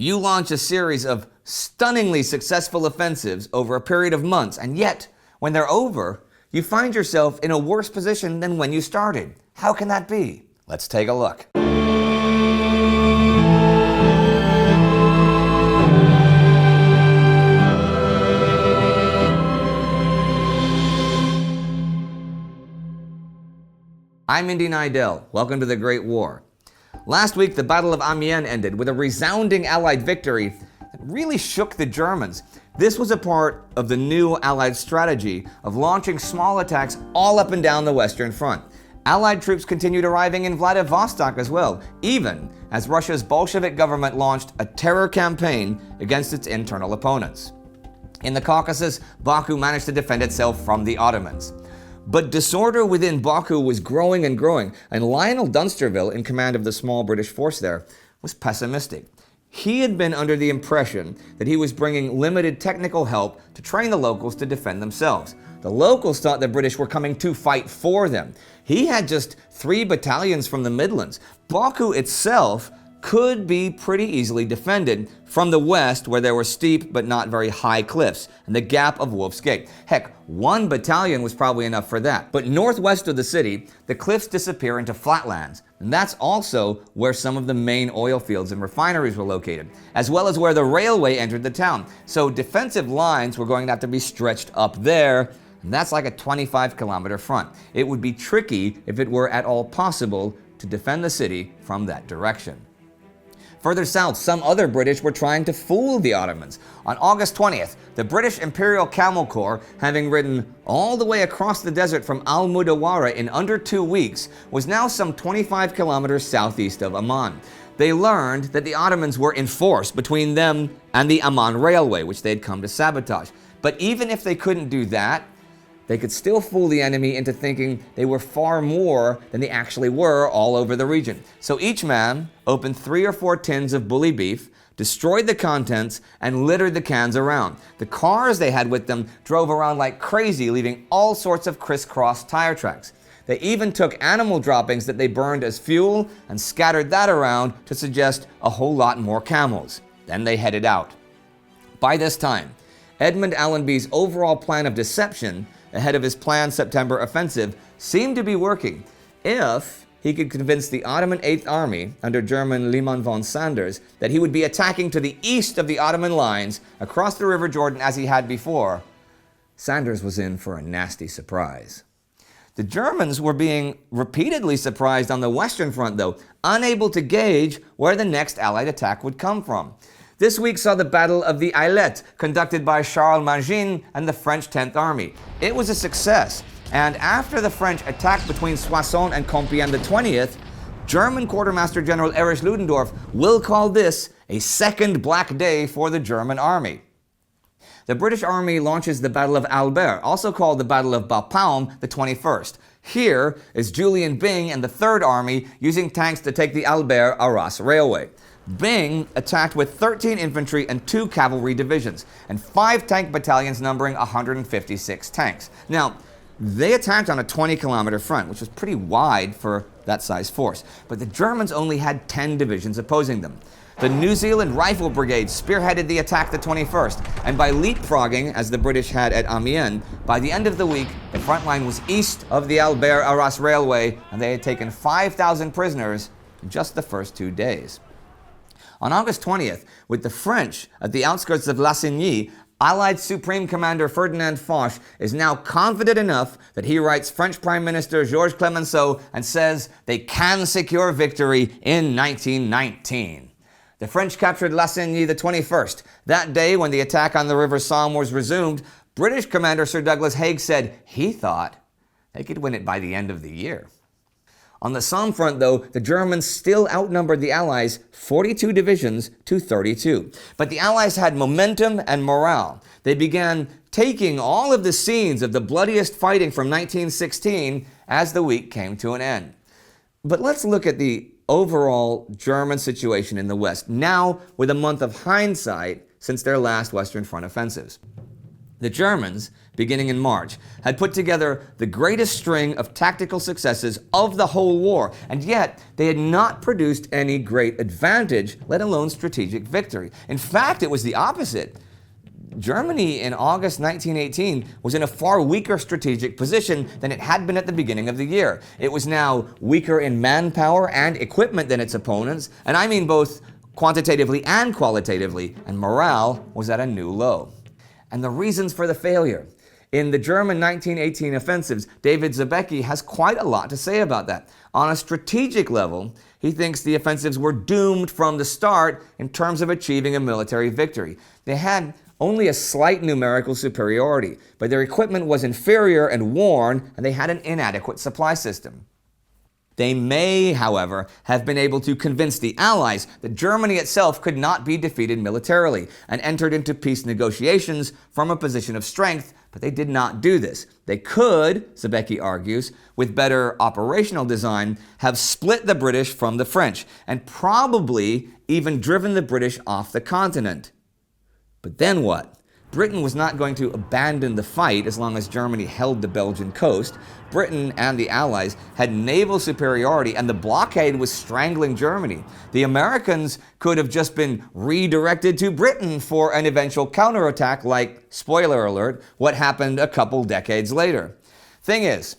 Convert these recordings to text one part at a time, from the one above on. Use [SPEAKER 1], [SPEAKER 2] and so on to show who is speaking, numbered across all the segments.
[SPEAKER 1] You launch a series of stunningly successful offensives over a period of months, and yet, when they're over, you find yourself in a worse position than when you started. How can that be? Let's take a look. I'm Indy Neidell. Welcome to the Great War. Last week, the Battle of Amiens ended with a resounding Allied victory that really shook the Germans. This was a part of the new Allied strategy of launching small attacks all up and down the Western Front. Allied troops continued arriving in Vladivostok as well, even as Russia's Bolshevik government launched a terror campaign against its internal opponents. In the Caucasus, Baku managed to defend itself from the Ottomans. But disorder within Baku was growing and growing, and Lionel Dunsterville, in command of the small British force there, was pessimistic. He had been under the impression that he was bringing limited technical help to train the locals to defend themselves. The locals thought the British were coming to fight for them. He had just 3 battalions from the Midlands. Baku itself could be pretty easily defended from the west, where there were steep but not very high cliffs, and the gap of Wolf's Gate. Heck, 1 battalion was probably enough for that. But northwest of the city, the cliffs disappear into flatlands, and that's also where some of the main oil fields and refineries were located, as well as where the railway entered the town. So defensive lines were going to have to be stretched up there, and that's like a 25-kilometer front. It would be tricky, if it were at all possible, to defend the city from that direction. Further south, some other British were trying to fool the Ottomans. On August 20th, the British Imperial Camel Corps, having ridden all the way across the desert from Al-Mudawara in under 2 weeks, was now some 25 kilometers southeast of Amman. They learned that the Ottomans were in force between them and the Amman Railway, which they had come to sabotage. But even if they couldn't do that, they could still fool the enemy into thinking they were far more than they actually were all over the region. So each man opened 3 or 4 tins of bully beef, destroyed the contents, and littered the cans around. The cars they had with them drove around like crazy, leaving all sorts of crisscross tire tracks. They even took animal droppings that they burned as fuel and scattered that around to suggest a whole lot more camels. Then they headed out. By this time, Edmund Allenby's overall plan of deception ahead of his planned September offensive seemed to be working, if he could convince the Ottoman 8th Army under German Liman von Sanders that he would be attacking to the east of the Ottoman lines across the River Jordan as he had before. Sanders was in for a nasty surprise. The Germans were being repeatedly surprised on the Western Front, though, unable to gauge where the next Allied attack would come from. This week saw the Battle of the Ailette, conducted by Charles Mangin and the French 10th Army. It was a success, and after the French attacked between Soissons and Compiègne the 20th, German Quartermaster General Erich Ludendorff will call this a second black day for the German army. The British Army launches the Battle of Albert, also called the Battle of Bapaume, the 21st. Here is Julian Byng and the 3rd Army using tanks to take the Albert-Arras Railway. Byng attacked with 13 infantry and 2 cavalry divisions, and 5 tank battalions numbering 156 tanks. Now, they attacked on a 20-kilometer front, which was pretty wide for that size force, but the Germans only had 10 divisions opposing them. The New Zealand Rifle Brigade spearheaded the attack the 21st, and by leapfrogging, as the British had at Amiens, by the end of the week, the front line was east of the Albert-Arras Railway, and they had taken 5,000 prisoners in just the first 2 days. On August 20th, with the French at the outskirts of Lassigny, Allied Supreme Commander Ferdinand Foch is now confident enough that he writes French Prime Minister Georges Clemenceau and says they can secure victory in 1919. The French captured Lassigny the 21st. That day, when the attack on the River Somme was resumed, British Commander Sir Douglas Haig said he thought they could win it by the end of the year. On the Somme front, though, the Germans still outnumbered the Allies 42 divisions to 32. But the Allies had momentum and morale. They began taking all of the scenes of the bloodiest fighting from 1916 as the week came to an end. But let's look at the overall German situation in the West, now with a month of hindsight since their last Western Front offensives. The Germans beginning in March, had put together the greatest string of tactical successes of the whole war, and yet they had not produced any great advantage, let alone strategic victory. In fact, it was the opposite. Germany in August 1918 was in a far weaker strategic position than it had been at the beginning of the year. It was now weaker in manpower and equipment than its opponents, and I mean both quantitatively and qualitatively, and morale was at a new low. And the reasons for the failure. In the German 1918 offensives, David Zabecki has quite a lot to say about that. On a strategic level, he thinks the offensives were doomed from the start in terms of achieving a military victory. They had only a slight numerical superiority, but their equipment was inferior and worn, and they had an inadequate supply system. They may, however, have been able to convince the Allies that Germany itself could not be defeated militarily, and entered into peace negotiations from a position of strength, but they did not do this. They could, Zabecki argues, with better operational design, have split the British from the French, and probably even driven the British off the continent. But then what? Britain was not going to abandon the fight as long as Germany held the Belgian coast. Britain and the Allies had naval superiority, and the blockade was strangling Germany. The Americans could have just been redirected to Britain for an eventual counterattack, like, spoiler alert, what happened a couple decades later. Thing is,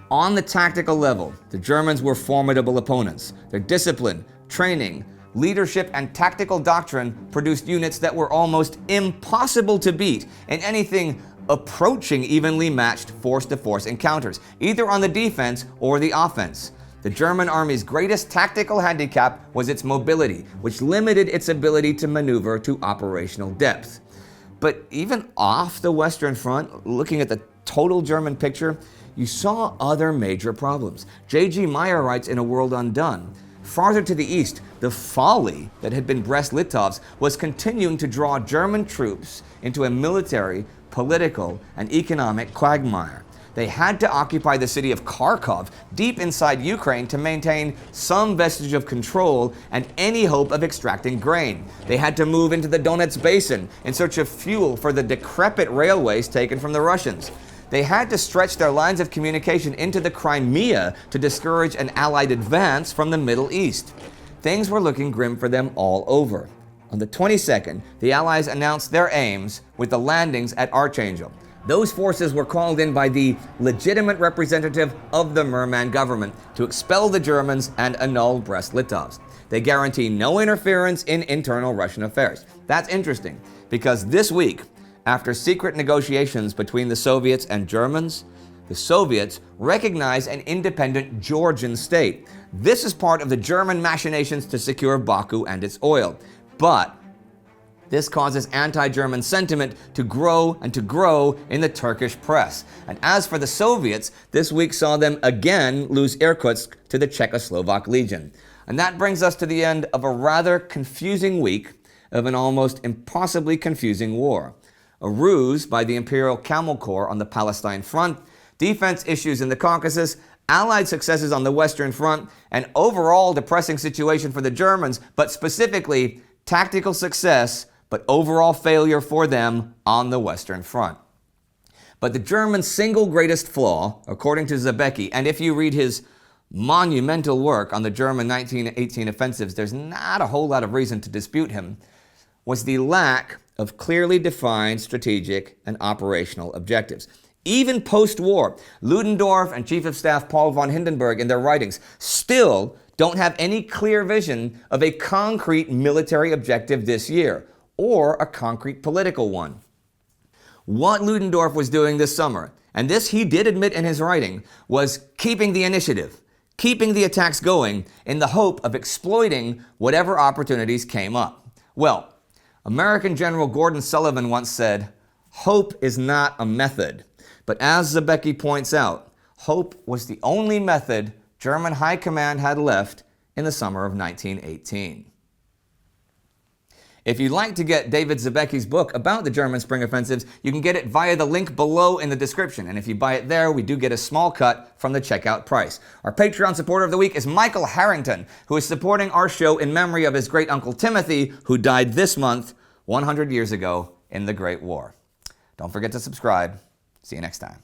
[SPEAKER 1] on the tactical level, the Germans were formidable opponents. Their discipline, training, leadership, and tactical doctrine produced units that were almost impossible to beat in anything approaching evenly matched force-to-force encounters, either on the defense or the offense. The German army's greatest tactical handicap was its mobility, which limited its ability to maneuver to operational depth. But even off the Western Front, looking at the total German picture, you saw other major problems. J.G. Meyer writes in A World Undone, farther to the east, the folly that had been Brest-Litovsk was continuing to draw German troops into a military, political, and economic quagmire. They had to occupy the city of Kharkov, deep inside Ukraine, to maintain some vestige of control and any hope of extracting grain. They had to move into the Donetsk basin in search of fuel for the decrepit railways taken from the Russians. They had to stretch their lines of communication into the Crimea to discourage an Allied advance from the Middle East. Things were looking grim for them all over. On the 22nd, the Allies announced their aims with the landings at Archangel. Those forces were called in by the legitimate representative of the Merman government to expel the Germans and annul Brest-Litovsk. They guarantee no interference in internal Russian affairs. That's interesting, because this week, after secret negotiations between the Soviets and Germans, the Soviets recognize an independent Georgian state. This is part of the German machinations to secure Baku and its oil. But this causes anti-German sentiment to grow in the Turkish press. And as for the Soviets, this week saw them again lose Irkutsk to the Czechoslovak Legion. And that brings us to the end of a rather confusing week of an almost impossibly confusing war. A ruse by the Imperial Camel Corps on the Palestine front, defense issues in the Caucasus, Allied successes on the Western Front, an overall depressing situation for the Germans, but specifically tactical success, but overall failure for them on the Western Front. But the Germans' single greatest flaw, according to Zabecki, and if you read his monumental work on the German 1918 offensives, there's not a whole lot of reason to dispute him, was the lack of clearly defined strategic and operational objectives. Even post-war, Ludendorff and Chief of Staff Paul von Hindenburg in their writings still don't have any clear vision of a concrete military objective this year, or a concrete political one. What Ludendorff was doing this summer, and this he did admit in his writing, was keeping the initiative, keeping the attacks going in the hope of exploiting whatever opportunities came up. Well, American General Gordon Sullivan once said, "Hope is not a method." But as Zabecki points out, hope was the only method German High Command had left in the summer of 1918. If you'd like to get David Zabecki's book about the German spring offensives, you can get it via the link below in the description. And if you buy it there, we do get a small cut from the checkout price. Our Patreon supporter of the week is Michael Harrington, who is supporting our show in memory of his great uncle Timothy, who died this month, 100 years ago in the Great War. Don't forget to subscribe. See you next time.